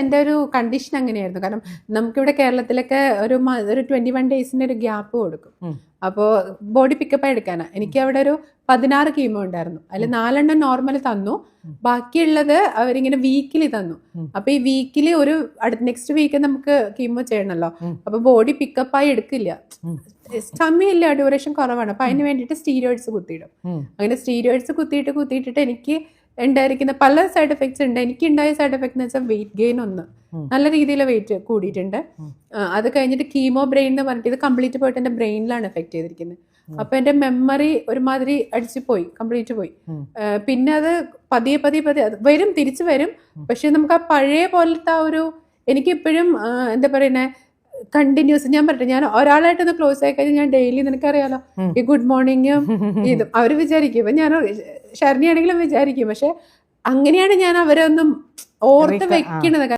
എൻ്റെ ഒരു കണ്ടീഷൻ അങ്ങനെയായിരുന്നു. കാരണം നമുക്കിവിടെ കേരളത്തിലൊക്കെ ഒരു 21 ഡേയ്സിൻ്റെ ഒരു ഗ്യാപ്പ് കൊടുക്കും. അപ്പോൾ ബോഡി പിക്കപ്പ് എടുക്കാനാണ്. എനിക്ക് അവിടെ ഒരു 16 കീമോ ഉണ്ടായിരുന്നു. അതിൽ 4 നോർമൽ തന്നു, ബാക്കിയുള്ളത് അവരിങ്ങനെ വീക്കിലി തന്നു. അപ്പൊ ഈ വീക്കിലി ഒരു നെക്സ്റ്റ് വീക്ക് നമുക്ക് കീമോ ചെയ്യണമല്ലോ. അപ്പൊ ബോഡി പിക്കപ്പായി എടുക്കില്ല, സമയമില്ല, ഡ്യൂറേഷൻ കുറവാണ്. അപ്പൊ അതിന് വേണ്ടിയിട്ട് സ്റ്റീരോയിഡ്സ് കുത്തിയിടും. അങ്ങനെ സ്റ്റീരോയിഡ്സ് കുത്തിയിട്ടിട്ട് എനിക്ക് ഉണ്ടായിരിക്കുന്ന പല സൈഡ് എഫക്ട്സ് ഉണ്ട്. എനിക്ക് ഉണ്ടായ സൈഡ് എഫക്ട് എന്ന് വെച്ചാൽ വെയിറ്റ് ഗെയിൻ നല്ല രീതിയിൽ വെയിറ്റ് കൂടിയിട്ടുണ്ട്. അത് കഴിഞ്ഞിട്ട് കീമോ ബ്രെയിൻ എന്ന് പറഞ്ഞിട്ട് ഇത് കംപ്ലീറ്റ് പോയിട്ട് എൻ്റെ ബ്രെയിനിലാണ് എഫക്ട് ചെയ്തിരിക്കുന്നത്. അപ്പൊ എൻ്റെ മെമ്മറി ഒരുമാതിരി അടിച്ചു പോയി, കംപ്ലീറ്റ് പോയി. പിന്നെ അത് പതിയെ വരും, തിരിച്ചു വരും. പക്ഷെ നമുക്ക് ആ പഴയ പോലത്തെ ആ ഒരു, എനിക്കിപ്പോഴും എന്താ പറയുന്നത്, കണ്ടിന്യൂസ്. ഞാൻ പറയട്ടെ, ഞാൻ ഒരാളായിട്ടൊന്ന് ക്ലോസ് ആയി കഴിഞ്ഞാൽ ഞാൻ ഡെയിലി, നിനക്കറിയാലോ, ഈ ഗുഡ് മോർണിംഗും ഇതും അവർ വിചാരിക്കും. ഇപ്പം ഞാൻ ഷർണി ആണെങ്കിലും വിചാരിക്കും. പക്ഷെ അങ്ങനെയാണ് ഞാൻ അവരെ ഒന്നും ഓർത്ത് വെക്കണത്.